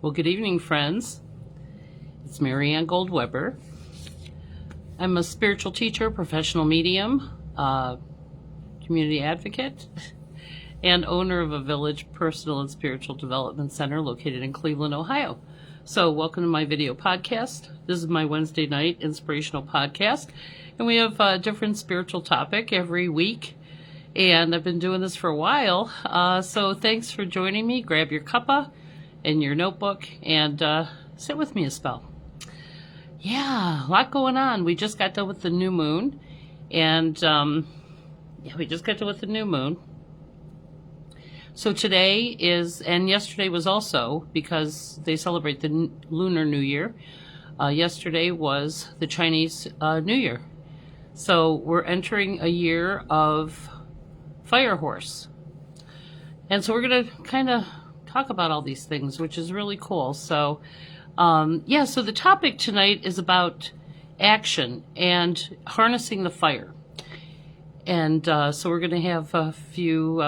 Well, good evening, friends. It's Mary Ann Goldweber. I'm a spiritual teacher, professional medium, community advocate, and owner of a Village Personal and Spiritual Development Center located in Cleveland, Ohio. So welcome to my video podcast. This is my Wednesday night inspirational podcast, and we have a different spiritual topic every week. And I've been doing this for a while, so thanks for joining me. Grab your cuppa and your notebook and sit with me a spell. Yeah, a lot going on. We just got done with the new moon, and we just got done with the new moon. So today is, and yesterday was also, because they celebrate the Lunar New Year. Yesterday was the Chinese New Year. So we're entering a year of Fire Horse. And so we're going to kind of talk about all these things, which is really cool. So, so the topic tonight is about action and harnessing the fire. And so we're going to have a few,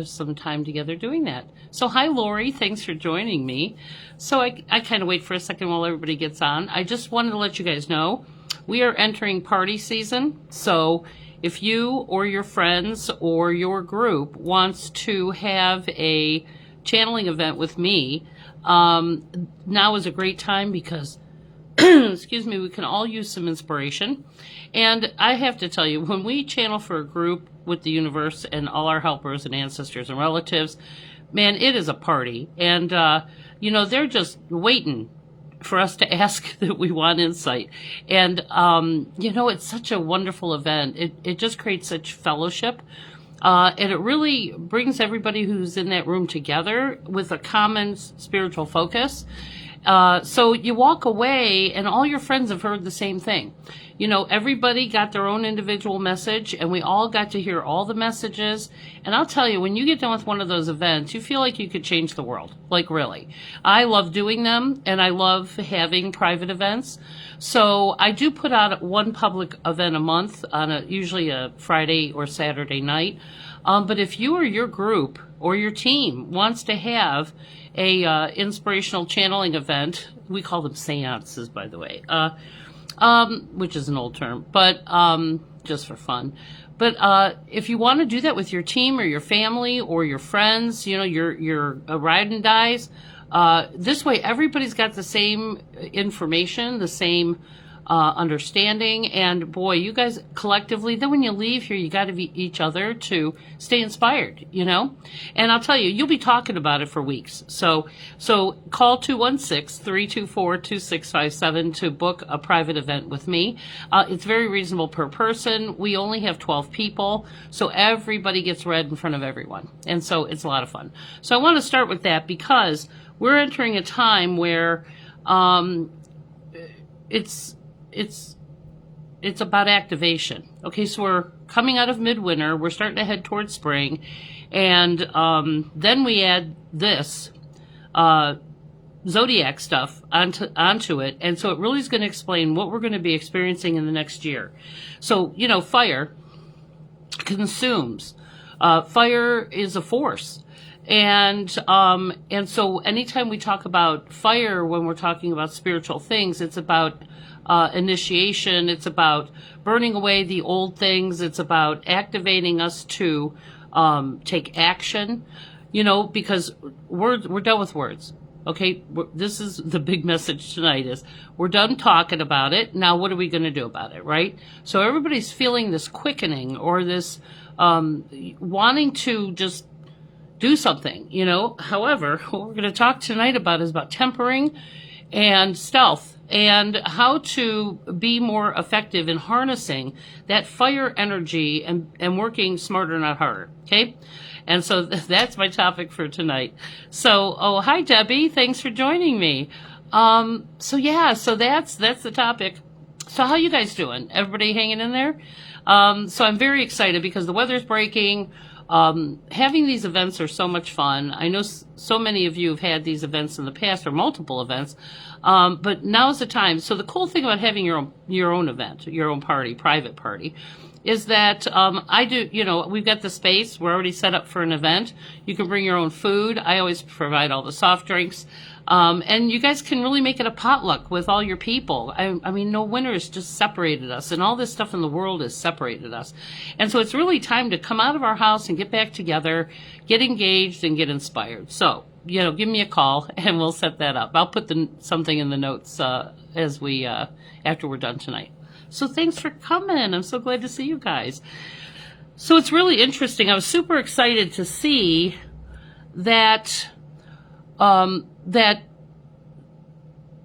some time together doing that. So hi, Lori. Thanks for joining me. So I kind of wait for a second while everybody gets on. I just wanted to let you guys know we are entering party season. So if you or your friends or your group wants to have a channeling event with me, now is a great time because, excuse me, we can all use some inspiration. And I have to tell you, when we channel for a group with the universe and all our helpers and ancestors and relatives, man, it is a party. And, they're just waiting for us to ask that we want insight. And, it's such a wonderful event. It just creates such fellowship. And it really brings everybody who's in that room together with a common spiritual focus. So you walk away and all your friends have heard the same thing. Everybody got their own individual message and we all got to hear all the messages. And I'll tell you, when you get done with one of those events, you feel like you could change the world. Like really. I love doing them and I love having private events. So I do put out one public event a month on usually a Friday or Saturday night. But if you or your group or your team wants to have a inspirational channeling event, we call them seances, by the way, which is an old term, but just for fun. But if you want to do that with your team or your family or your friends, your ride and dies, this way everybody's got the same information, the same understanding, and boy, you guys collectively, then when you leave here, you got to be each other to stay inspired, and I'll tell you, you'll be talking about it for weeks. So call 216-324-2657 to book a private event with me. It's very reasonable per person. We only have 12 people, so everybody gets read in front of everyone, and so it's a lot of fun. So I want to start with that because we're entering a time where it's about activation. Okay, so we're coming out of midwinter, we're starting to head towards spring, and then we add this zodiac stuff onto it, and so it really is going to explain what we're going to be experiencing in the next year. So, fire consumes. Fire is a force. And so anytime we talk about fire, when we're talking about spiritual things, it's about initiation, it's about burning away the old things, it's about activating us to take action, because we're done with words. Okay, this is the big message tonight is we're done talking about it. Now what are we going to do about it, right? So everybody's feeling this quickening or this wanting to just do something, However, what we're going to talk tonight about is about tempering and stealth and how to be more effective in harnessing that fire energy and working smarter, not harder. Okay. And so that's my topic for tonight. So, hi, Debbie. Thanks for joining me. So that's the topic. So how you guys doing? Everybody hanging in there? So I'm very excited because the weather's breaking. Having these events are so much fun. I know so many of you have had these events in the past or multiple events, but now's the time. So the cool thing about having your own event, your own party, private party, is that I do, we've got the space. We're already set up for an event. You can bring your own food. I always provide all the soft drinks. And you guys can really make it a potluck with all your people. I mean, no winters just separated us, and all this stuff in the world has separated us. And so it's really time to come out of our house and get back together, get engaged, and get inspired. So, give me a call, and we'll set that up. I'll put something in the notes as we after we're done tonight. So thanks for coming. I'm so glad to see you guys. So it's really interesting. I was super excited to see that that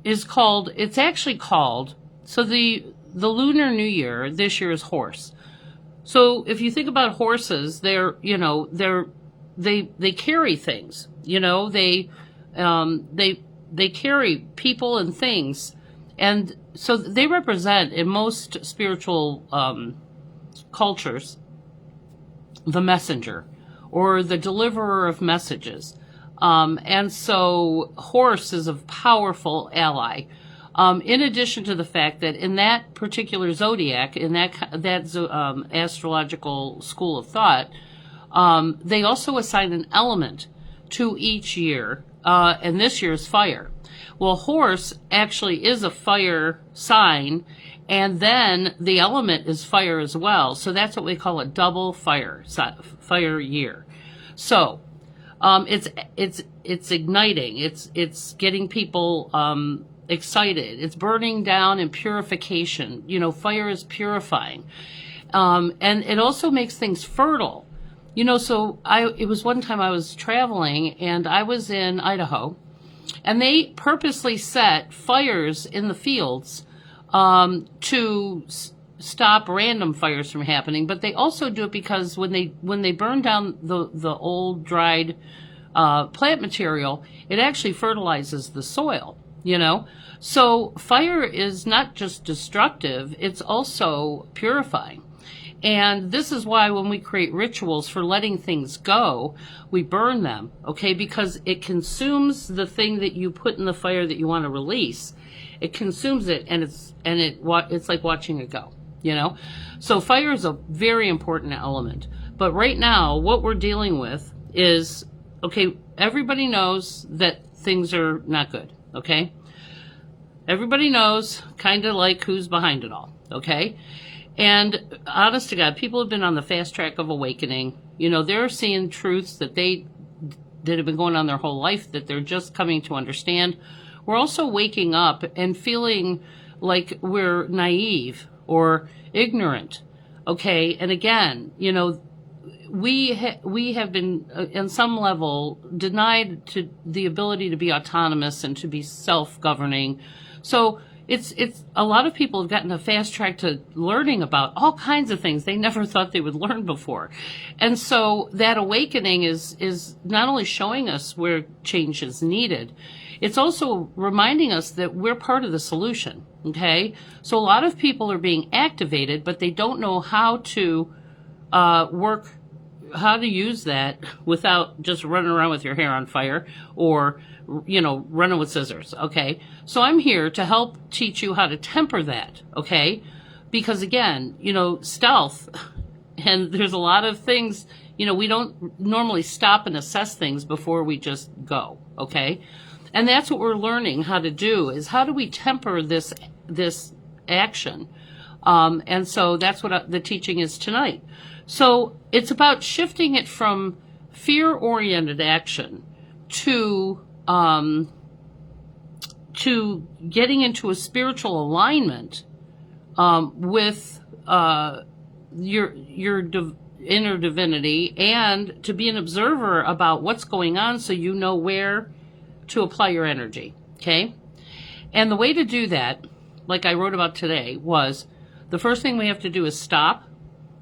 is called, it's actually called, so the Lunar New Year this year is horse. So if you think about horses, they carry things, they carry people and things. And so they represent, in most spiritual cultures, the messenger or the deliverer of messages. And so horse is a powerful ally. In addition to the fact that in that particular zodiac, in that astrological school of thought, they also assign an element to each year, and this year is fire. Well, horse actually is a fire sign, and then the element is fire as well. So that's what we call a double fire year. So it's igniting. It's getting people excited. It's burning down and purification. Fire is purifying, and it also makes things fertile. So it was one time I was traveling, and I was in Idaho. And they purposely set fires in the fields to stop random fires from happening. But they also do it because when they burn down the old dried plant material, it actually fertilizes the soil. So fire is not just destructive; it's also purifying. And this is why when we create rituals for letting things go, we burn them, okay? Because it consumes the thing that you put in the fire that you want to release. It consumes it, and it's like watching it go, So fire is a very important element. But right now, what we're dealing with is, okay, everybody knows that things are not good, okay? Everybody knows kind of like who's behind it all, okay? And honest to God, people have been on the fast track of awakening. They're seeing truths that have been going on their whole life that they're just coming to understand. We're also waking up and feeling like we're naive or ignorant. Okay. And again, we have been, on some level, denied to the ability to be autonomous and to be self-governing. So it's a lot of people have gotten a fast track to learning about all kinds of things they never thought they would learn before. And so that awakening is not only showing us where change is needed, it's also reminding us that we're part of the solution. Okay? So a lot of people are being activated, but they don't know how to how to use that without just running around with your hair on fire or running with scissors, okay? So I'm here to help teach you how to temper that, okay? Because again, stealth, and there's a lot of things, we don't normally stop and assess things before we just go, okay? And that's what we're learning how to do, is how do we temper this action? And so that's what the teaching is tonight. So it's about shifting it from fear-oriented action to getting into a spiritual alignment with your inner divinity, and to be an observer about what's going on so you know where to apply your energy, okay? And the way to do that, like I wrote about today, was the first thing we have to do is stop,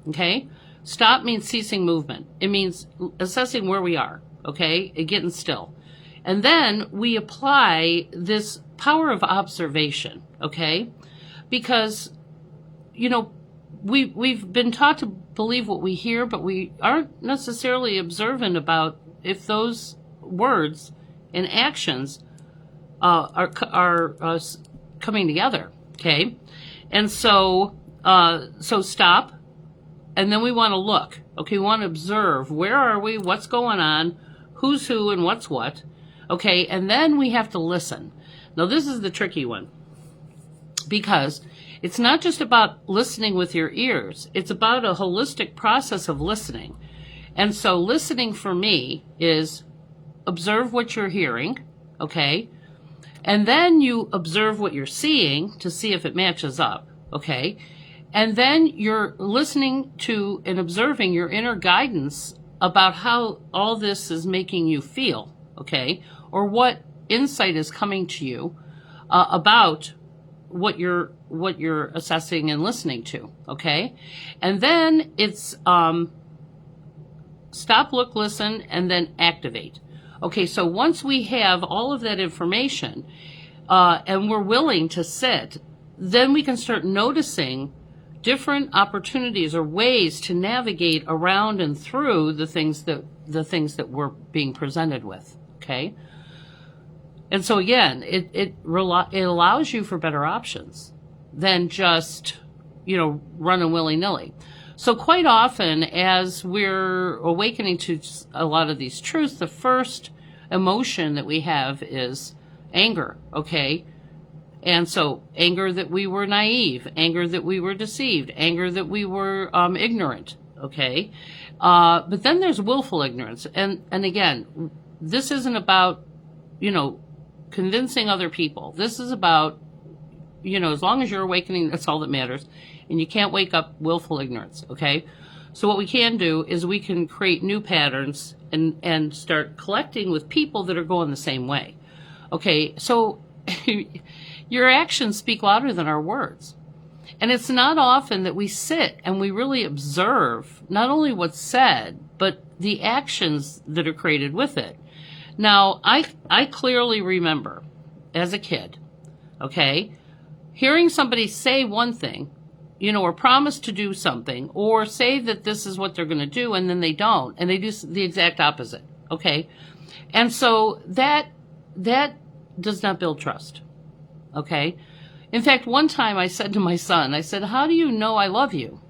okay? Stop means ceasing movement. It means assessing where we are, okay, and getting still. And then we apply this power of observation, okay? Because, we've been taught to believe what we hear, but we aren't necessarily observant about if those words and actions are coming together, okay? And so stop, and then we want to look. Okay, we want to observe. Where are we? What's going on? Who's who and what's what? Okay, and then we have to listen. Now, this is the tricky one, because it's not just about listening with your ears. It's about a holistic process of listening. And so listening for me is observe what you're hearing, okay? And then you observe what you're seeing to see if it matches up, okay? And then you're listening to and observing your inner guidance about how all this is making you feel, okay? Or what insight is coming to you about what you're assessing and listening to, okay? And then it's stop, look, listen, and then activate. Okay, so once we have all of that information and we're willing to sit, then we can start noticing different opportunities or ways to navigate around and through the things that we're being presented with, okay? And so again, it allows you for better options than just, running willy-nilly. So quite often, as we're awakening to a lot of these truths, the first emotion that we have is anger, okay? And so anger that we were naive, anger that we were deceived, anger that we were ignorant, okay? But then there's willful ignorance. And again, this isn't about, convincing other people. This is about, as long as you're awakening, that's all that matters. And you can't wake up willful ignorance, okay? So what we can do is we can create new patterns and start collecting with people that are going the same way. Okay, so your actions speak louder than our words. And it's not often that we sit and we really observe not only what's said, but the actions that are created with it. Now, I clearly remember as a kid, okay, hearing somebody say one thing, or promise to do something, or say that this is what they're going to do, and then they don't, and they do the exact opposite, okay? And so that does not build trust, okay? In fact, one time I said to my son, I said, how do you know I love you?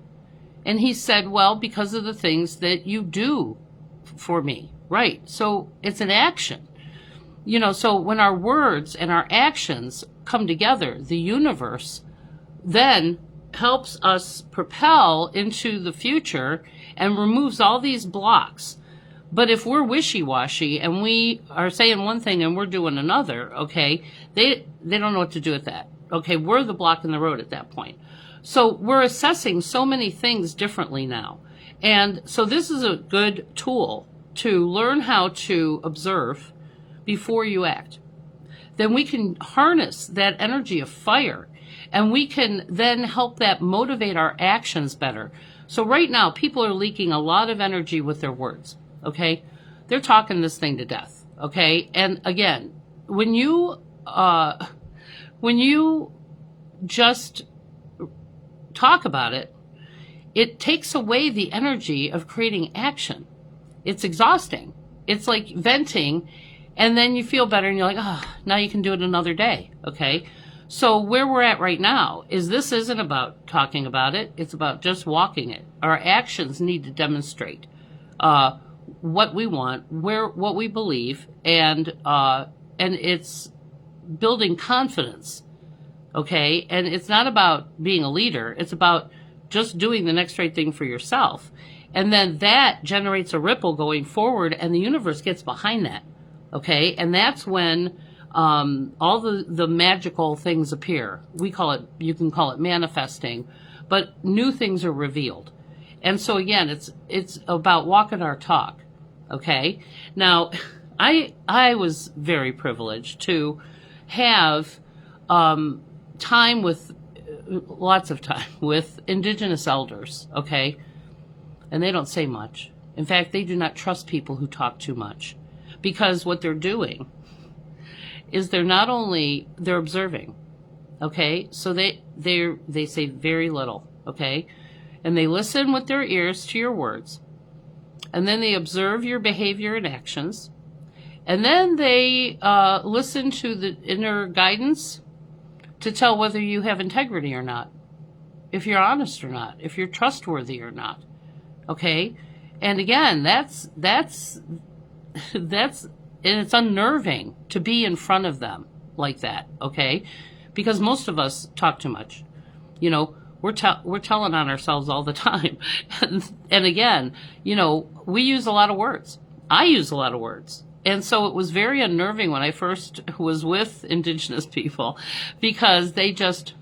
And he said, well, because of the things that you do for me. Right. So it's an action. So when our words and our actions come together, the universe then helps us propel into the future and removes all these blocks. But if we're wishy-washy and we are saying one thing and we're doing another, okay, they don't know what to do with that. Okay, we're the block in the road at that point. So we're assessing so many things differently now. And so this is a good tool to learn how to observe before you act. Then we can harness that energy of fire, and we can then help that motivate our actions better. So right now, people are leaking a lot of energy with their words, okay? They're talking this thing to death, okay? And again, when you just talk about it, it takes away the energy of creating action. It's exhausting. It's like venting, and then you feel better, and you're like, now you can do it another day, okay? So where we're at right now is this isn't about talking about it. It's about just walking it. Our actions need to demonstrate what we want, what we believe, and it's building confidence, okay? And it's not about being a leader. It's about just doing the next right thing for yourself. And then that generates a ripple going forward, and the universe gets behind that, okay? And that's when all the magical things appear. You can call it manifesting, but new things are revealed. And so again, it's about walking our talk, okay? Now, I was very privileged to have lots of time with Indigenous elders, okay? And they don't say much. In fact, they do not trust people who talk too much, because what they're doing is they're observing, okay? So they say very little, okay? And they listen with their ears to your words, and then they observe your behavior and actions, and then they listen to the inner guidance to tell whether you have integrity or not, if you're honest or not, if you're trustworthy or not. Okay. And again, and it's unnerving to be in front of them like that. Okay. Because most of us talk too much. You know, we're telling on ourselves all the time. And again, you know, we use a lot of words. I use a lot of words. And so it was very unnerving when I first was with Indigenous people, because they just,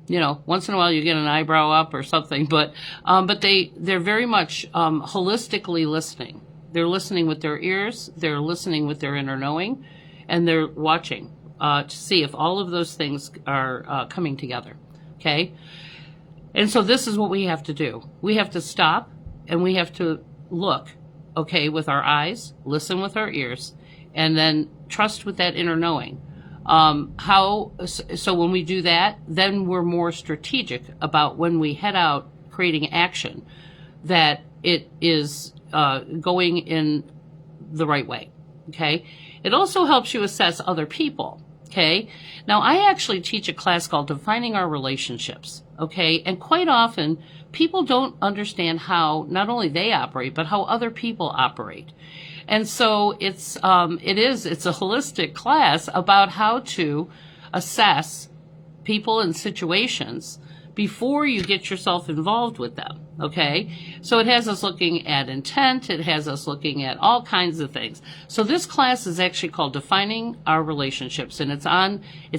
you know, once in a while you get an eyebrow up or something, but they're very much holistically listening. They're listening with their ears, they're listening with their inner knowing, and they're watching to see if all of those things are coming together. Okay? And so this is what we have to do. We have to stop and we have to look, okay, with our eyes, listen with our ears, and then trust with that inner knowing. So when we do that, then we're more strategic about when we head out creating action, that it is going in the right way. Okay. It also helps you assess other people. Okay. Now, I actually teach a class called Defining Our Relationships. Okay. And quite often people don't understand how not only they operate, but how other people operate. And so it's a holistic class about how to assess people and situations before you get yourself involved with them. Okay. So it has us looking at intent. It has us looking at all kinds of things. So this class is actually called Defining Our Relationships, and it's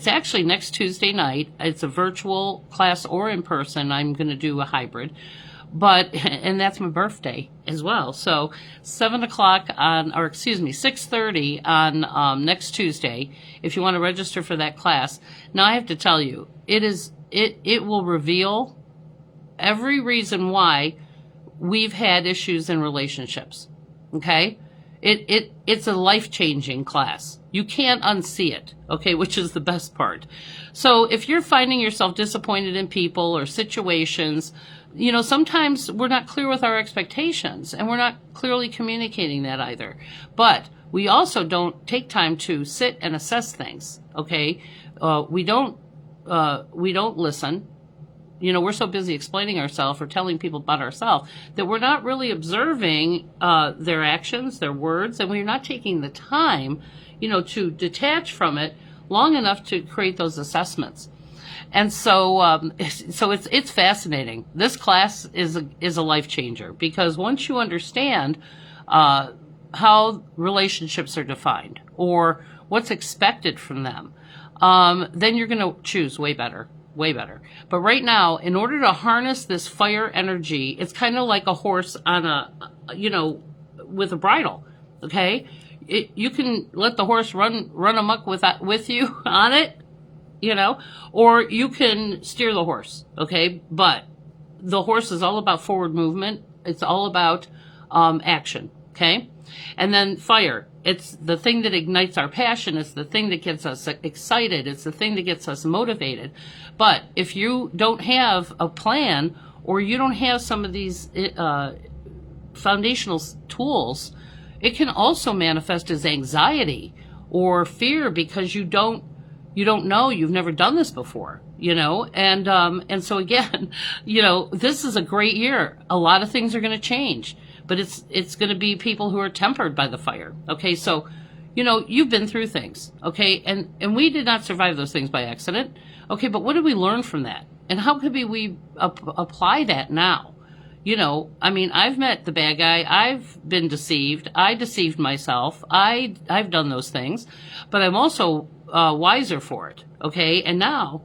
actually next Tuesday night. It's a virtual class or in person. I'm going to do a hybrid. And that's my birthday as well. So 6:30 on next Tuesday, if you want to register for that class. Now I have to tell you, it will reveal every reason why we've had issues in relationships. Okay? It's a life-changing class. You can't unsee it, okay, which is the best part. So if you're finding yourself disappointed in people or situations, you know, sometimes we're not clear with our expectations and we're not clearly communicating that either. But we also don't take time to sit and assess things, okay? We don't listen. You know, we're so busy explaining ourselves or telling people about ourselves that we're not really observing their actions, their words, and we're not taking the time, you know, to detach from it long enough to create those assessments. And so it's fascinating. This class is a life changer, because once you understand how relationships are defined or what's expected from them, then you're going to choose way better. But right now, in order to harness this fire energy, it's kind of like a horse on with a bridle. Okay, you can let the horse run amok with you on it, you know, or you can steer the horse. Okay, but the horse is all about forward movement. It's all about action. Okay, and then fire. It's the thing that ignites our passion. It's the thing that gets us excited. It's the thing that gets us motivated. But if you don't have a plan, or you don't have some of these foundational tools, it can also manifest as anxiety or fear, because you don't know, you've never done this before, you know, and so again, you know, this is a great year. A lot of things are going to change. But it's going to be people who are tempered by the fire. Okay, so, you know, you've been through things. Okay, and we did not survive those things by accident. Okay, but what did we learn from that? And how could we apply that now? You know, I mean, I've met the bad guy. I've been deceived. I deceived myself. I've done those things, but I'm also wiser for it. Okay, and now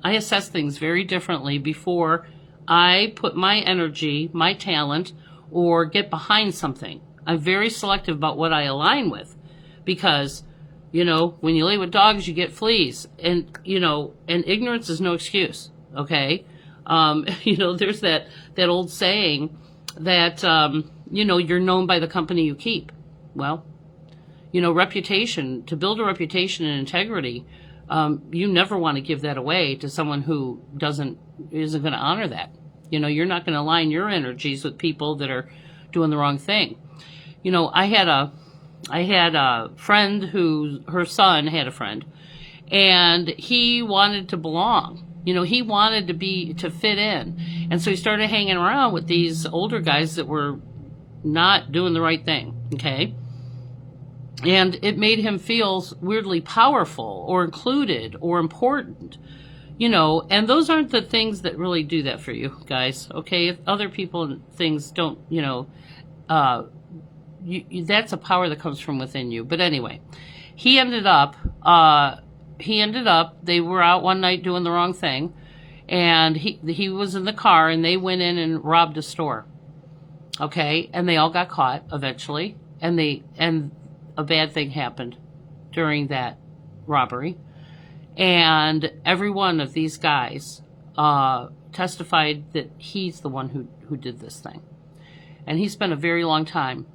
I assess things very differently before I put my energy, my talent, or get behind something. I'm very selective about what I align with, because, you know, when you lay with dogs, you get fleas, and, you know, and ignorance is no excuse. Okay. You know, there's that old saying that, you know, you're known by the company you keep. Well, you know, to build a reputation and integrity, you never want to give that away to someone who isn't going to honor that. You know, you're not going to align your energies with people that are doing the wrong thing. You know, I had a friend her son had a friend, and he wanted to belong. You know, he wanted to fit in. And so he started hanging around with these older guys that were not doing the right thing, okay? And it made him feel weirdly powerful or included or important, you know, and those aren't the things that really do that for you guys, okay? If other people and things don't, you know, that's a power that comes from within you. But anyway, he ended up, they were out one night doing the wrong thing, and he was in the car, and they went in and robbed a store, okay? And they all got caught eventually, and a bad thing happened during that robbery. And every one of these guys testified that he's the one who did this thing. And he spent a very long time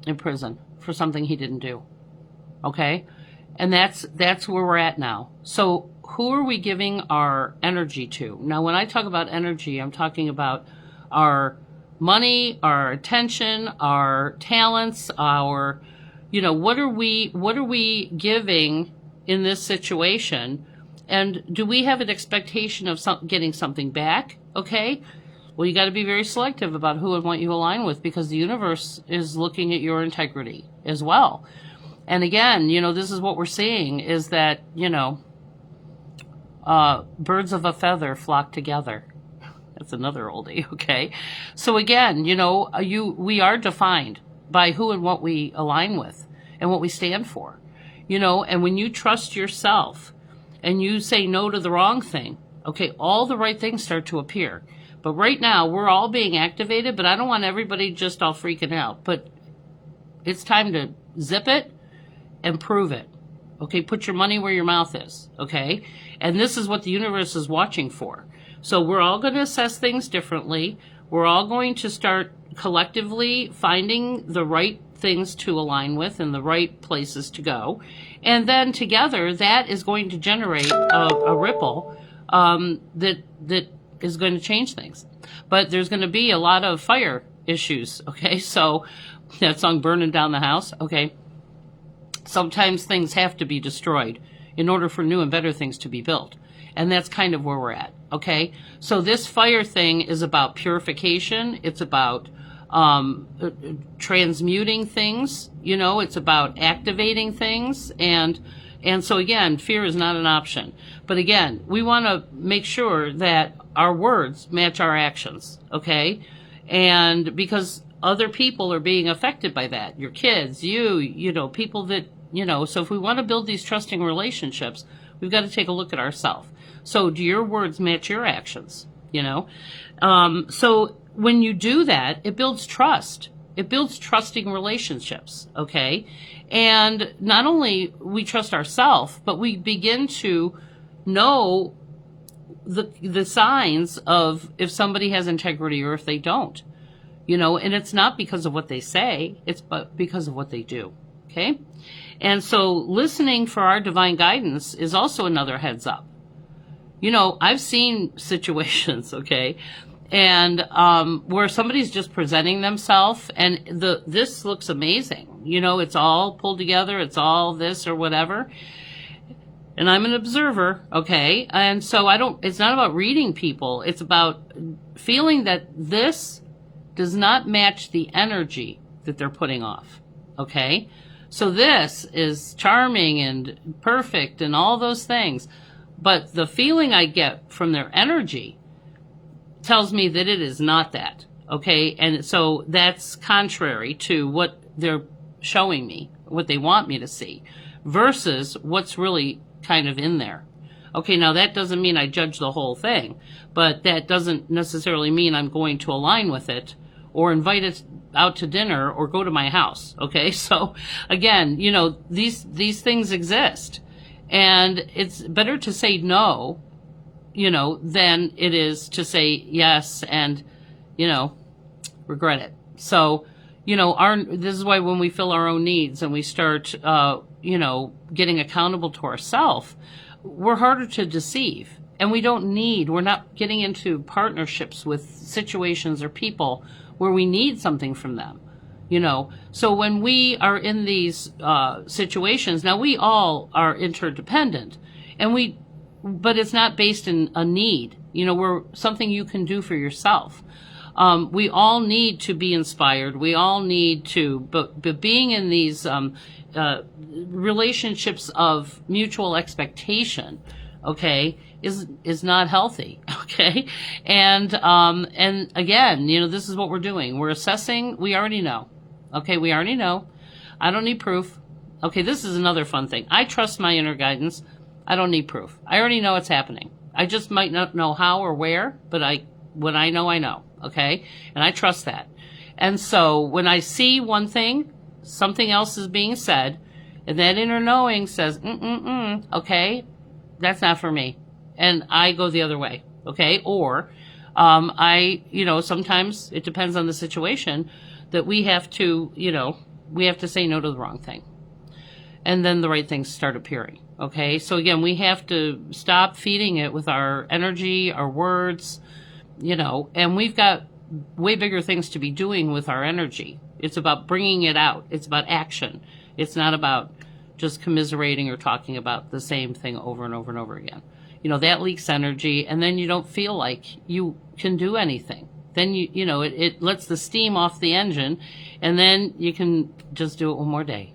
in prison for something he didn't do. Okay? And that's where we're at now. So who are we giving our energy to? Now, when I talk about energy, I'm talking about our money, our attention, our talents, our, you know, what are we giving in this situation? And do we have an expectation of getting something back? Okay. Well, you got to be very selective about who and what you align with, because the universe is looking at your integrity as well. And again, you know, this is what we're seeing is that, you know, birds of a feather flock together. That's another oldie, okay? So again, you know, we are defined by who and what we align with and what we stand for, you know, and when you trust yourself and you say no to the wrong thing, okay, all the right things start to appear. But right now, we're all being activated, but I don't want everybody just all freaking out. But it's time to zip it and prove it. Okay, put your money where your mouth is, okay? And this is what the universe is watching for. So we're all going to assess things differently. We're all going to start collectively finding the right things to align with and the right places to go. And then together, that is going to generate a ripple that is going to change things. But there's going to be a lot of fire issues, okay? So that song, Burning Down the House, okay? Sometimes things have to be destroyed in order for new and better things to be built. And that's kind of where we're at, okay? So this fire thing is about purification. It's about transmuting things, you know, it's about activating things. And so again, fear is not an option. But again, we want to make sure that our words match our actions, okay? And because other people are being affected by that, your kids, you know, people that, you know, so if we want to build these trusting relationships, we've got to take a look at ourselves. So do your words match your actions, you know? So when you do that, it builds trust. It builds trusting relationships, okay? And not only we trust ourselves, but we begin to know the signs of if somebody has integrity or if they don't, you know, and it's not because of what they say, it's because of what they do, okay? And so listening for our divine guidance is also another heads up. You know, I've seen situations, okay, and where somebody's just presenting themselves and this looks amazing. You know, it's all pulled together, it's all this or whatever. And I'm an observer, okay? And so it's not about reading people. It's about feeling that this does not match the energy that they're putting off, okay? So this is charming and perfect and all those things. But the feeling I get from their energy tells me that it is not that, okay? And so that's contrary to what they're showing me, what they want me to see, versus what's really kind of in there. Okay, now that doesn't mean I judge the whole thing, but that doesn't necessarily mean I'm going to align with it or invite it out to dinner or go to my house, okay? So again, you know, these things exist, and it's better to say no, you know, than it is to say yes and, you know, regret it. So, you know, this is why when we fill our own needs and we start, you know, getting accountable to ourselves, we're harder to deceive. And we're not getting into partnerships with situations or people where we need something from them, you know. So when we are in these situations, now we all are interdependent, and we but it's not based in a need. We're something you can do for yourself. We all need to be inspired. We all need to, but being in these relationships of mutual expectation, okay, is not healthy, okay? And again, this is what we're doing. We're assessing. We already know, okay? We already know. I don't need proof. Okay, this is another fun thing. I trust my inner guidance. I don't need proof. I already know it's happening. I just might not know how or where, but when I know, okay? And I trust that. And so when I see one thing, something else is being said, and that inner knowing says, okay, that's not for me. And I go the other way, okay? Or sometimes it depends on the situation that we have to say no to the wrong thing. And then the right things start appearing, okay? So again, we have to stop feeding it with our energy, our words, and we've got way bigger things to be doing with our energy. It's about bringing it out. It's about action. It's not about just commiserating or talking about the same thing over and over and over again. That leaks energy, and then you don't feel like you can do anything. Then it lets the steam off the engine, and then you can just do it one more day,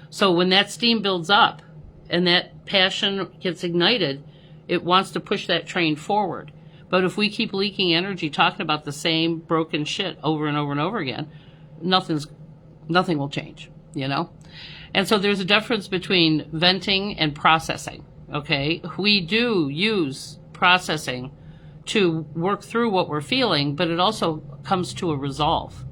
So when that steam builds up and that passion gets ignited, it wants to push that train forward. But if we keep leaking energy talking about the same broken shit over and over and over again, nothing will change, And so there's a difference between venting and processing, okay? We do use processing to work through what we're feeling, but it also comes to a resolve,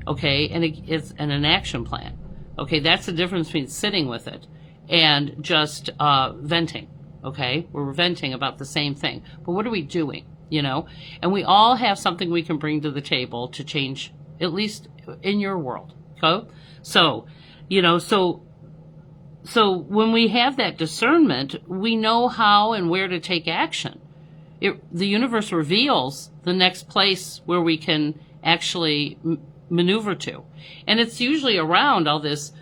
okay? And it's an action plan, okay? That's the difference between sitting with it and just venting, okay? We're venting about the same thing, but what are we doing, And we all have something we can bring to the table to change, at least in your world, okay? So when we have that discernment, we know how and where to take action. The universe reveals the next place where we can actually maneuver to. And it's usually around all this,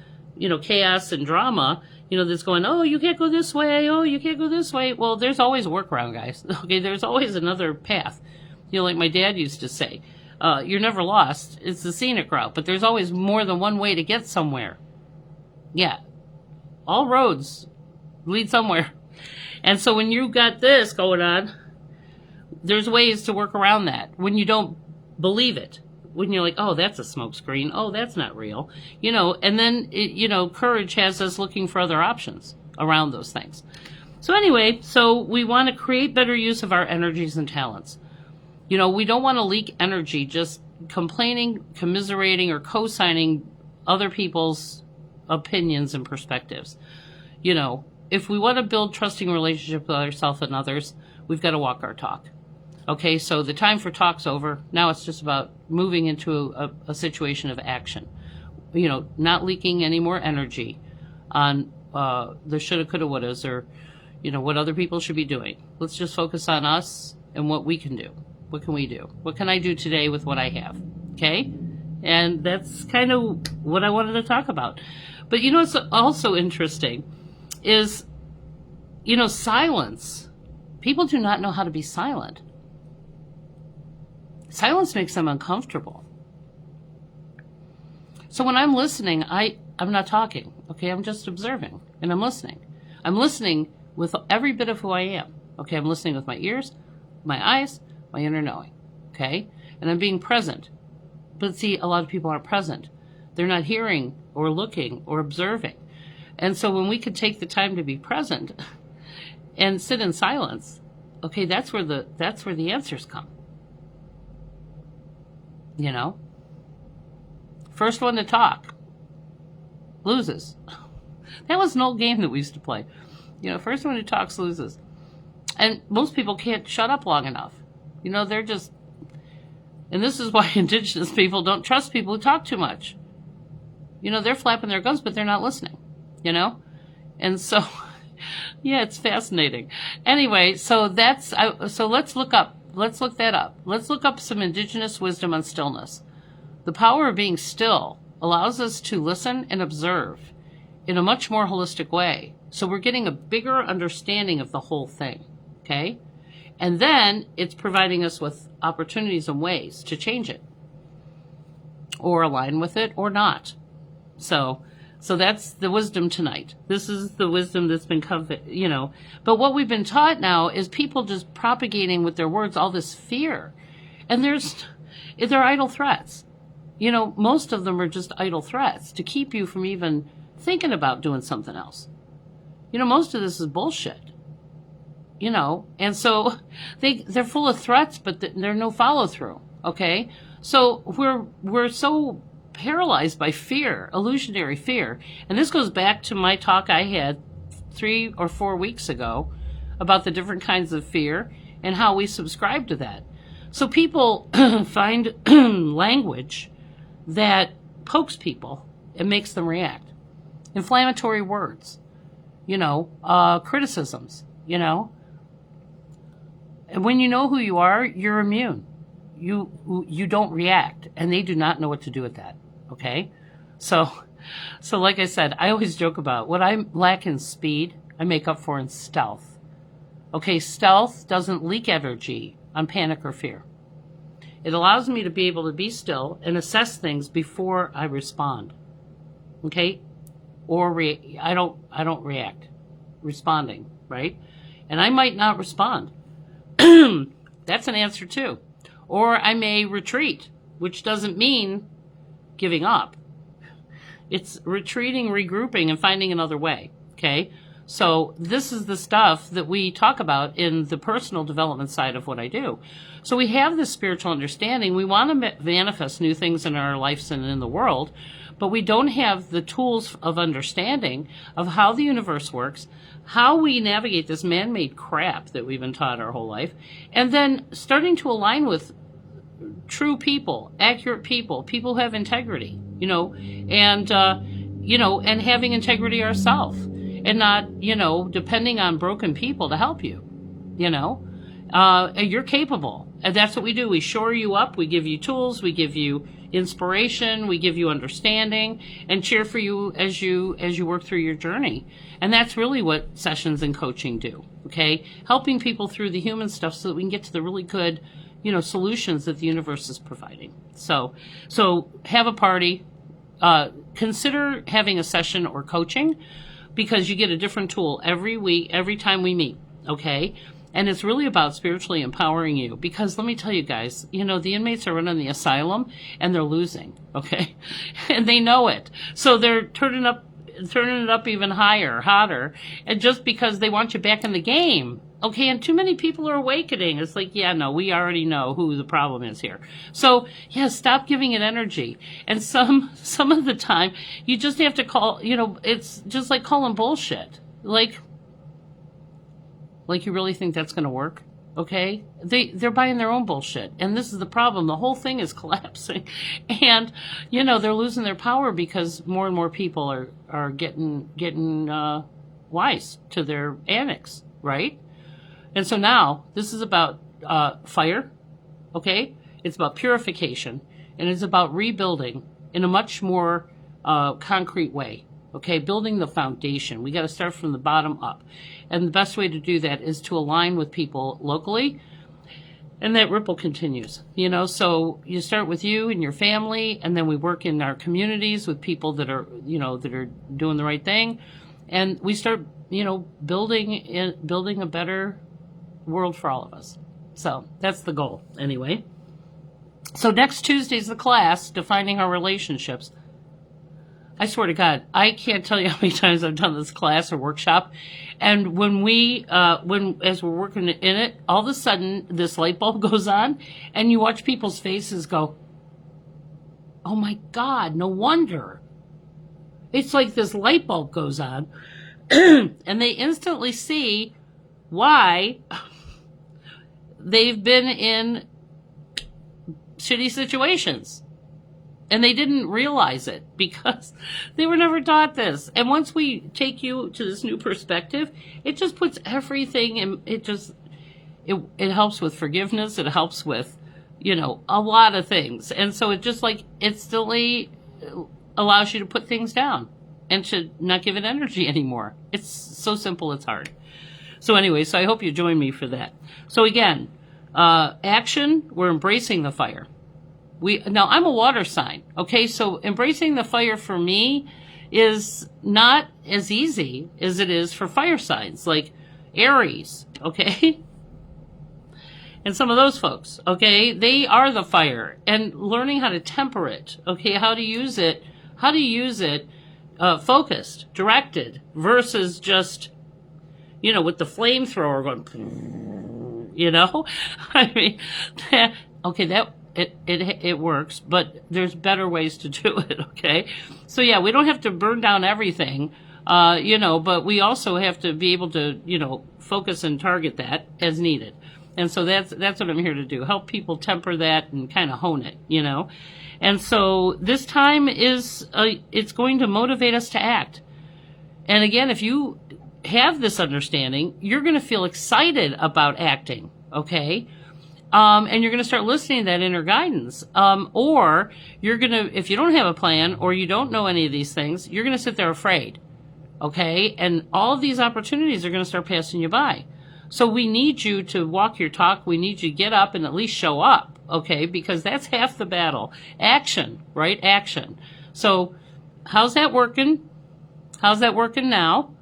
chaos and drama, that's going, oh, you can't go this way. Oh, you can't go this way. Well, there's always a workaround, guys. Okay, there's always another path. Like my dad used to say, you're never lost. It's the scenic route, but there's always more than one way to get somewhere. Yeah. All roads lead somewhere. And so when you've got this going on, there's ways to work around that when you don't believe it. When you're like, oh, that's a smokescreen. Oh, that's not real. And then, courage has us looking for other options around those things. So anyway, we want to create better use of our energies and talents. We don't want to leak energy just complaining, commiserating, or co-signing other people's opinions and perspectives. If we want to build trusting relationships with ourselves and others, we've got to walk our talk. Okay, so the time for talk's over. Now it's just about moving into a situation of action. Not leaking any more energy on the shoulda, coulda, wouldas, or, what other people should be doing. Let's just focus on us and what we can do. What can we do? What can I do today with what I have? Okay? And that's kind of what I wanted to talk about. But what's also interesting is, silence. People do not know how to be silent. Silence makes them uncomfortable. So when I'm listening, I'm not talking, okay? I'm just observing, and I'm listening. I'm listening with every bit of who I am, okay? I'm listening with my ears, my eyes, my inner knowing, okay? And I'm being present. But see, a lot of people aren't present. They're not hearing or looking or observing. And so when we could take the time to be present and sit in silence, okay, that's where the answers come. First one to talk loses. That was an old game that we used to play. First one who talks loses. And most people can't shut up long enough. They're just, and this is why indigenous people don't trust people who talk too much. They're flapping their gums, but they're not listening, And so, yeah, it's fascinating. Anyway, so let's look that up. Let's look up some indigenous wisdom on stillness. The power of being still allows us to listen and observe in a much more holistic way. So we're getting a bigger understanding of the whole thing, okay? And then it's providing us with opportunities and ways to change it or align with it or not. So that's the wisdom tonight. This is the wisdom that's been covered, But what we've been taught now is people just propagating with their words all this fear. And they're idle threats. Most of them are just idle threats to keep you from even thinking about doing something else. Most of this is bullshit. And so they're full of threats, but there's no follow through. Okay. So we're so paralyzed by fear, illusionary fear. And this goes back to my talk I had 3 or 4 weeks ago about the different kinds of fear and how we subscribe to that. So people find language that pokes people and makes them react. Inflammatory words, criticisms, And when you know who you are, you're immune. You don't react, and they do not know what to do with that. Okay? So like I said, I always joke about what I lack in speed, I make up for in stealth. Okay, stealth doesn't leak energy on panic or fear. It allows me to be able to be still and assess things before I respond. Okay? Or I don't react. Responding, right? And I might not respond. That's an answer too. Or I may retreat, which doesn't mean giving up. It's retreating, regrouping, and finding another way. Okay? So this is the stuff that we talk about in the personal development side of what I do. So we have this spiritual understanding. We want to manifest new things in our lives and in the world, but we don't have the tools of understanding of how the universe works, how we navigate this man-made crap that we've been taught our whole life, and then starting to align with true people, accurate people who have integrity, and having integrity ourselves, and not, depending on broken people to help you, you're capable. And that's what we do. We shore you up. We give you tools. We give you inspiration. We give you understanding and cheer for you as you work through your journey. And that's really what sessions and coaching do. Okay. Helping people through the human stuff so that we can get to the really good, solutions that the universe is providing. So have a party, consider having a session or coaching, because you get a different tool every week, every time we meet. Okay. And it's really about spiritually empowering you, because let me tell you guys, the inmates are running the asylum and they're losing. Okay. And they know it. So they're turning it up even higher, hotter. And just because they want you back in the game. Okay. And too many people are awakening. It's like, yeah, no, we already know who the problem is here. So yeah, stop giving it energy. And some of the time you just have to call, it's just like calling bullshit. Like you really think that's going to work? Okay? They're buying their own bullshit. And this is the problem. The whole thing is collapsing. And, they're losing their power because more and more people are getting wise to their annex, right? And so now this is about fire, okay? It's about purification, and it's about rebuilding in a much more concrete way. Okay, building the foundation. We got to start from the bottom up. And the best way to do that is to align with people locally, and that ripple continues. So you start with you and your family, and then we work in our communities with people that are, that are doing the right thing. And we start, building a better world for all of us. So that's the goal anyway. So next Tuesday's the class, Defining Our Relationships. I swear to God, I can't tell you how many times I've done this class or workshop. And as we're working in it, all of a sudden this light bulb goes on and you watch people's faces go, oh my God, no wonder. It's like this light bulb goes on and they instantly see why they've been in shitty situations. And they didn't realize it because they were never taught this. And once we take you to this new perspective, it just puts everything in, it helps with forgiveness. It helps with, a lot of things. And so it just like instantly allows you to put things down and to not give it energy anymore. It's so simple, it's hard. So anyway, so I hope you join me for that. So again, action, we're embracing the fire. Now I'm a water sign, okay? So embracing the fire for me is not as easy as it is for fire signs like Aries, okay? And some of those folks, okay? They are the fire, and learning how to temper it, okay? How to use it focused, directed, versus just, with the flamethrower going, I mean, okay, it works, but there's better ways to do it, okay? So yeah, we don't have to burn down everything, but we also have to be able to, focus and target that as needed. And so that's what I'm here to do, help people temper that and kind of hone it, And so this time it's going to motivate us to act. And again, if you have this understanding, you're going to feel excited about acting, okay? And you're going to start listening to that inner guidance. Or you're going to, if you don't have a plan or you don't know any of these things, you're going to sit there afraid, okay? And all of these opportunities are going to start passing you by. So we need you to walk your talk. We need you to get up and at least show up, okay? Because that's half the battle. Action, right? Action. So how's that working? How's that working now?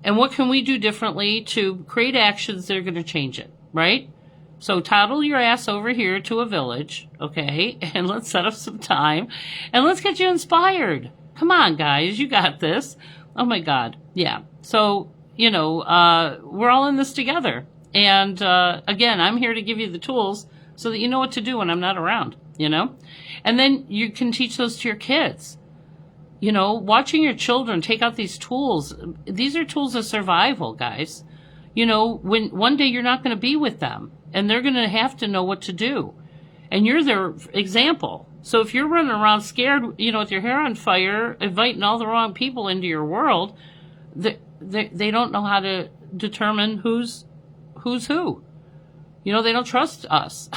And what can we do differently to create actions that are going to change it, right? So toddle your ass over here to a village, okay? And let's set up some time. And let's get you inspired. Come on, guys. You got this. Oh, my God. Yeah. So we're all in this together. And, again, I'm here to give you the tools so that you know what to do when I'm not around, And then you can teach those to your kids. Watching your children take out these tools. These are tools of survival, guys. When one day you're not going to be with them and they're going to have to know what to do. And you're their example. So if you're running around scared, with your hair on fire, inviting all the wrong people into your world, they don't know how to determine who's who. They don't trust us.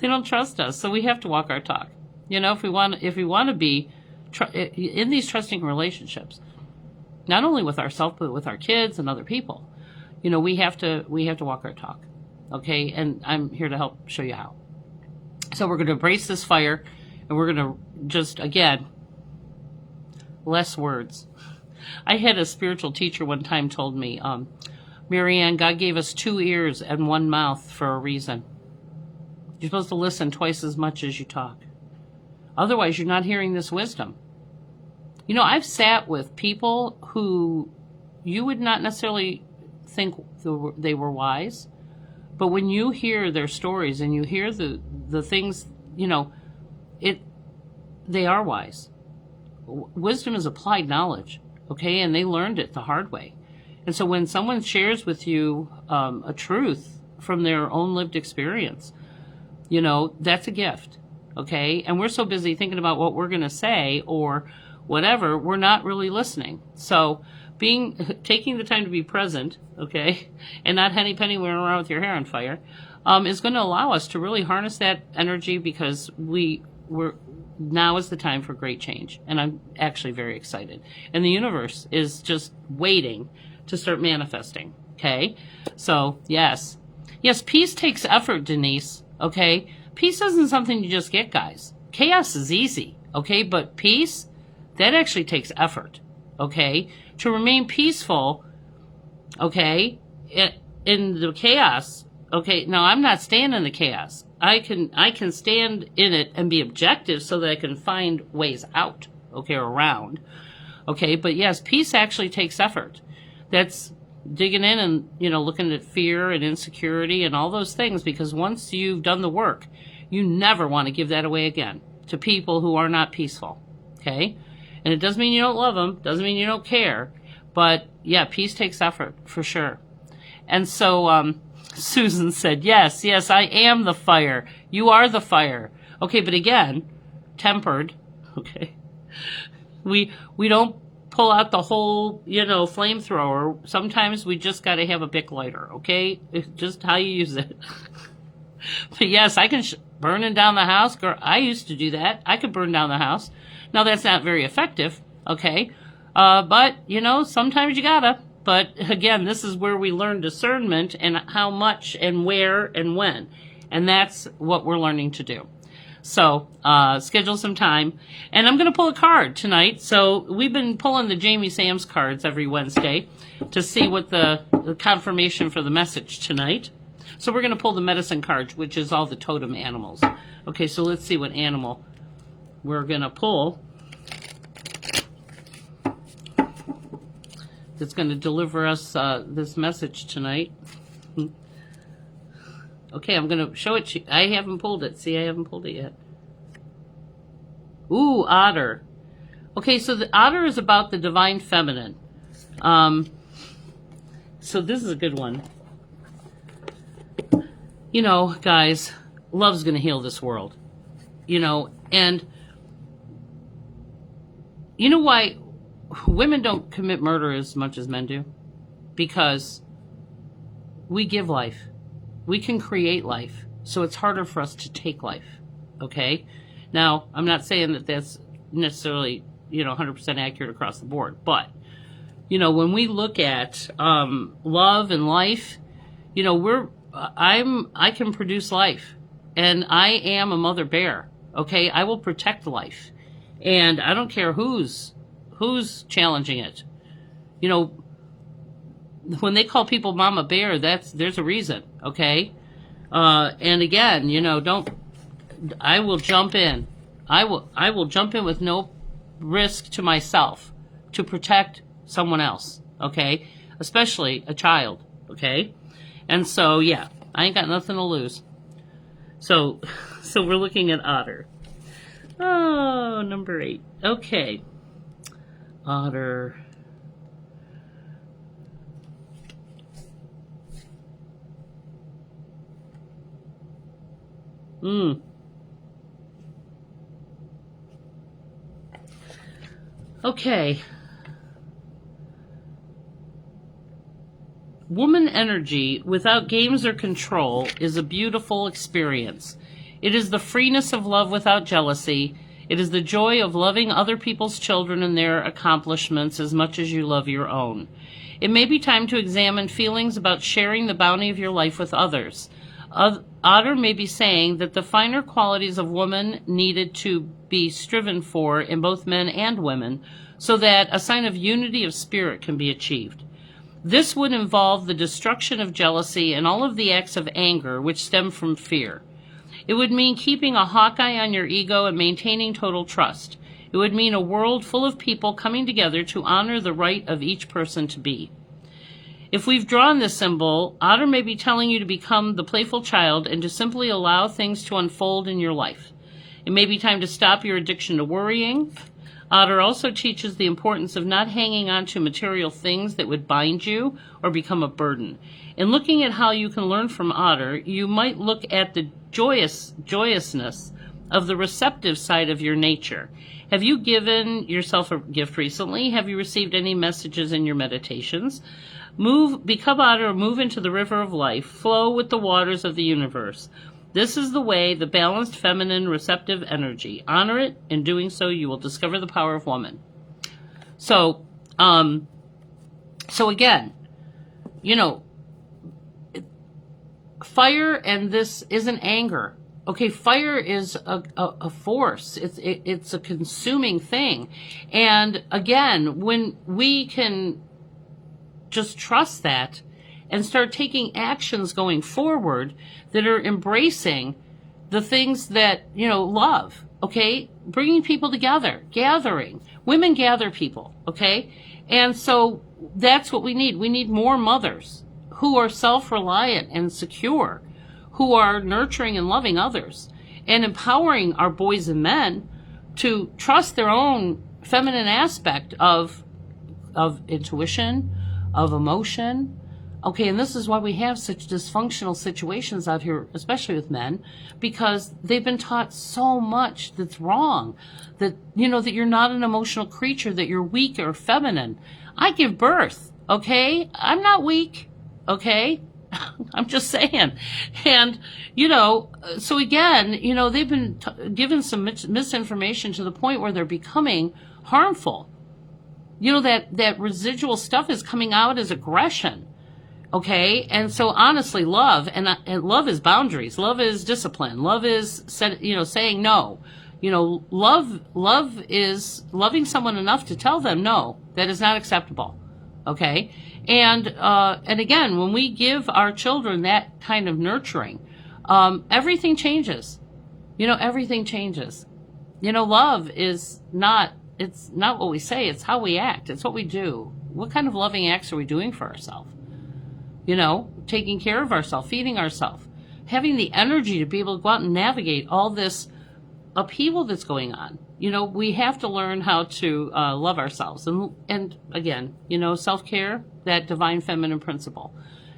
They don't trust us. So we have to walk our talk. If we want to be in these trusting relationships, not only with ourselves but with our kids and other people, we have to walk our talk. Okay, and I'm here to help show you how. So we're going to embrace this fire, and we're going to just, again, less words. I had a spiritual teacher one time told me, Marianne, God gave us 2 ears and 1 mouth for a reason. You're supposed to listen twice as much as you talk. Otherwise, you're not hearing this wisdom. I've sat with people who you would not necessarily think they were wise, but when you hear their stories and you hear the things, they are wise. Wisdom is applied knowledge. Okay, and they learned it the hard way. And so when someone shares with you a truth from their own lived experience, that's a gift. Okay, and we're so busy thinking about what we're going to say or whatever, we're not really listening. So taking the time to be present, okay, and not henny penny wearing around with your hair on fire, is going to allow us to really harness that energy because now is the time for great change. And I'm actually very excited. And the universe is just waiting to start manifesting. Okay? So, yes. Yes, peace takes effort, Denise. Okay? Peace isn't something you just get, guys. Chaos is easy. Okay? But peace, that actually takes effort. Okay? To remain peaceful, okay, in the chaos, okay, now I'm not staying in the chaos. I can stand in it and be objective so that I can find ways out, okay, or around. Okay, but yes, peace actually takes effort. That's digging in and, looking at fear and insecurity and all those things, because once you've done the work, you never want to give that away again to people who are not peaceful. Okay? And it doesn't mean you don't love them, doesn't mean you don't care, but yeah, peace takes effort for sure. And so, Susan said, yes, I am the fire. You are the fire. Okay, but again, tempered, okay? We don't pull out the whole, flamethrower. Sometimes we just got to have a Bic lighter, okay? It's just how you use it. But yes, I can burning down the house. Girl, I used to do that. I could burn down the house. Now, that's not very effective, okay? But, sometimes you gotta. But again, this is where we learn discernment and how much and where and when. And that's what we're learning to do. So, schedule some time. And I'm going to pull a card tonight. So, we've been pulling the Jamie Sams cards every Wednesday to see what the confirmation for the message tonight. So, we're going to pull the medicine cards, which is all the totem animals. Okay, so let's see what animal we're going to pull that's going to deliver us this message tonight. Okay, I'm going to show it to you. I haven't pulled it. See, I haven't pulled it yet. Ooh, otter. Okay, so the otter is about the divine feminine. So this is a good one. Guys, love's going to heal this world. And you know why women don't commit murder as much as men do? Because we give life. We can create life, so it's harder for us to take life, okay? Now, I'm not saying that that's necessarily, 100% accurate across the board, but, when we look at love and life, I can produce life, and I am a mother bear, okay? I will protect life, and I don't care who's challenging it. When they call people mama bear, there's a reason, okay? And again, I will jump in. I will jump in with no risk to myself to protect someone else, okay? Especially a child, okay? And so, yeah, I ain't got nothing to lose. So we're looking at otter. Oh, number 8. Okay. Otter. Okay. Woman energy without games or control is a beautiful experience. It is the freeness of love without jealousy. It is the joy of loving other people's children and their accomplishments as much as you love your own. It may be time to examine feelings about sharing the bounty of your life with others. Otter may be saying that the finer qualities of woman needed to be striven for in both men and women, so that a sign of unity of spirit can be achieved. This would involve the destruction of jealousy and all of the acts of anger which stem from fear. It would mean keeping a hawkeye on your ego and maintaining total trust. It would mean a world full of people coming together to honor the right of each person to be. If we've drawn this symbol, Otter may be telling you to become the playful child and to simply allow things to unfold in your life. It may be time to stop your addiction to worrying. Otter also teaches the importance of not hanging on to material things that would bind you or become a burden. In looking at how you can learn from Otter, you might look at the joyousness of the receptive side of your nature. Have you given yourself a gift recently? Have you received any messages in your meditations? Become Otter, move into the river of life, flow with the waters of the universe. This is the way, the balanced, feminine, receptive energy. Honor it. In doing so, you will discover the power of woman. So again, fire and this isn't anger. Okay, fire is a force. It's a consuming thing. And again, when we can just trust that and start taking actions going forward that are embracing the things that, love, okay? Bringing people together, gathering. Women gather people, okay? And so that's what we need. We need more mothers who are self-reliant and secure, who are nurturing and loving others, and empowering our boys and men to trust their own feminine aspect of intuition, of emotion. Okay, and this is why we have such dysfunctional situations out here, especially with men, because they've been taught so much that's wrong, that, that you're not an emotional creature, that you're weak or feminine. I give birth, okay? I'm not weak, okay? I'm just saying. And, so again, they've been given some misinformation to the point where they're becoming harmful. that residual stuff is coming out as aggression. Okay. And so honestly, love and love is boundaries. Love is discipline. Love is saying no. Love is loving someone enough to tell them no, that is not acceptable. Okay. And again, when we give our children that kind of nurturing, everything changes. Everything changes. Love is it's not what we say, it's how we act. It's what we do. What kind of loving acts are we doing for ourselves? Taking care of ourselves, feeding ourselves, having the energy to be able to go out and navigate all this upheaval that's going on. We have to learn how to love ourselves. And again, self-care, that divine feminine principle.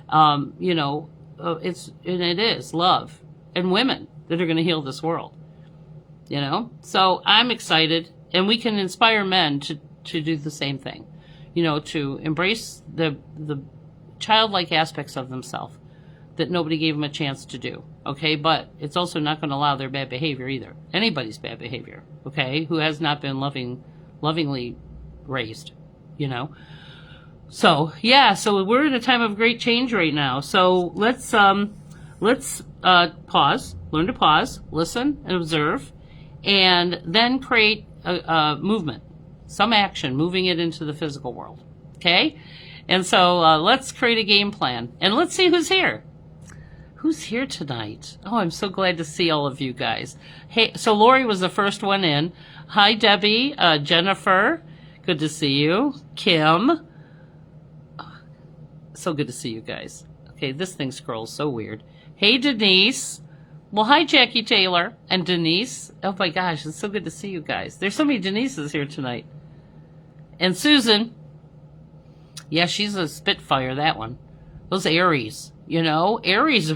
It is love and women that are going to heal this world. So I'm excited, and we can inspire men to do the same thing. To embrace the childlike aspects of themselves that nobody gave them a chance to do. Okay, but it's also not going to allow their bad behavior either. Anybody's bad behavior. Okay, who has not been lovingly raised. So so we're in a time of great change right now. So let's pause, learn to pause, listen, and observe, and then create a movement, some action, moving it into the physical world. Okay, and so let's create a game plan, and let's see who's here. Who's here tonight? Oh, I'm so glad to see all of you guys. Hey, so Lori was the first one in. Hi, Debbie, Jennifer, good to see you. Kim, so good to see you guys. Okay, this thing scrolls so weird. Hey, Denise. Well, hi, Jackie Taylor and Denise. Oh my gosh, it's so good to see you guys. There's so many Denises here tonight. And Susan. Yeah, she's a Spitfire, that one. Those Aries, Aries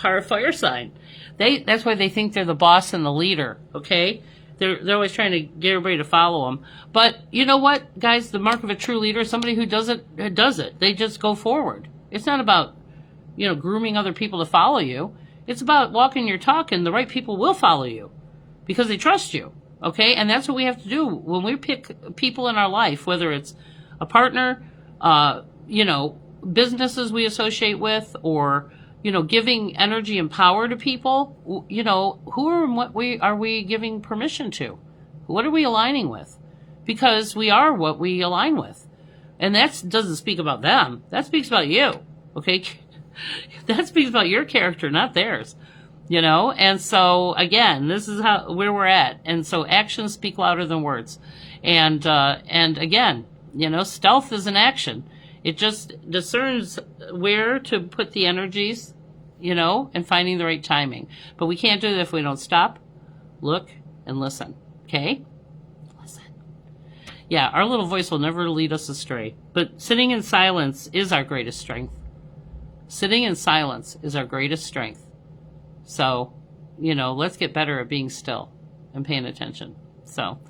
are a fire sign. That's why they think they're the boss and the leader, okay? They're always trying to get everybody to follow them. But you know what, guys? The mark of a true leader is somebody who does it. They just go forward. It's not about, grooming other people to follow you. It's about walking your talk, and the right people will follow you because they trust you, okay? And that's what we have to do when we pick people in our life, whether it's a partner, businesses we associate with, or giving energy and power to people. Who and what are we giving permission to? What are we aligning with? Because we are what we align with, and that doesn't speak about them. That speaks about you. Okay, that speaks about your character, not theirs. And so again, this is where we're at. And so actions speak louder than words. And again, stealth is an action. It just discerns where to put the energies, and finding the right timing. But we can't do that if we don't stop, look, and listen. Okay? Listen. Yeah, our little voice will never lead us astray. But sitting in silence is our greatest strength. Sitting in silence is our greatest strength. So, let's get better at being still and paying attention. So,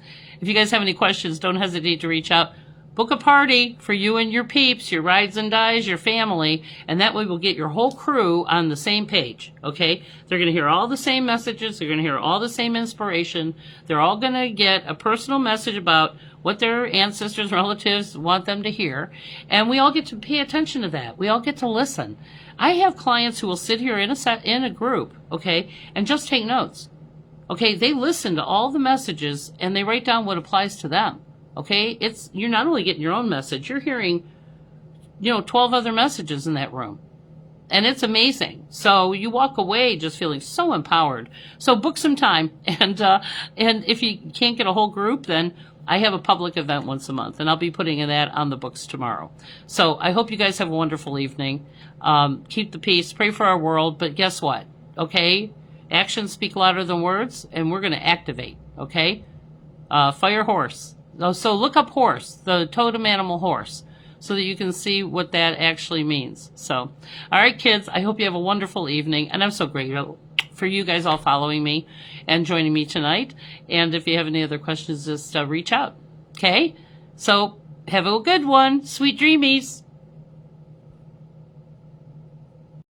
if you guys have any questions, don't hesitate to reach out. Book a party for you and your peeps, your rides and dies, your family, and that way we'll get your whole crew on the same page, okay? They're going to hear all the same messages. They're going to hear all the same inspiration. They're all going to get a personal message about what their ancestors, relatives want them to hear, and we all get to pay attention to that. We all get to listen. I have clients who will sit here in a group, okay, and just take notes. Okay, they listen to all the messages and they write down what applies to them. Okay, you're not only getting your own message, you're hearing, 12 other messages in that room. And it's amazing. So you walk away just feeling so empowered. So book some time. And if you can't get a whole group, then I have a public event once a month, and I'll be putting that on the books tomorrow. So I hope you guys have a wonderful evening. Keep the peace, pray for our world. But guess what? Okay, actions speak louder than words, and we're going to activate. Okay, fire horse. So look up horse, the totem animal horse, so that you can see what that actually means. So, all right, kids, I hope you have a wonderful evening, and I'm so grateful for you guys all following me and joining me tonight. And if you have any other questions, just reach out. Okay? So have a good one. Sweet dreamies.